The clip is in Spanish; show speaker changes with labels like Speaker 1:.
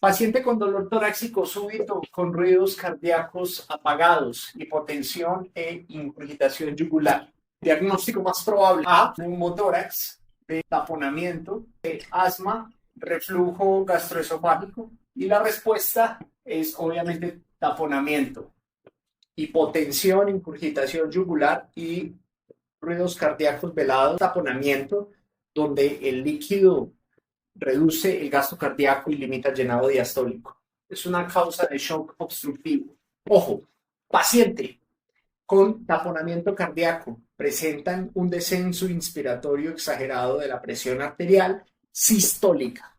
Speaker 1: Paciente con dolor torácico súbito, con ruidos cardíacos apagados, hipotensión e ingurgitación yugular. Diagnóstico más probable: A, neumotórax; B, taponamiento; C, asma; reflujo gastroesofágico. Y la respuesta es obviamente taponamiento. Hipotensión, ingurgitación yugular y ruidos cardíacos velados, taponamiento, donde el líquido reduce el gasto cardíaco y limita el llenado diastólico. Es una causa de shock obstructivo. Ojo, paciente con taponamiento cardíaco presentan un descenso inspiratorio exagerado de la presión arterial sistólica.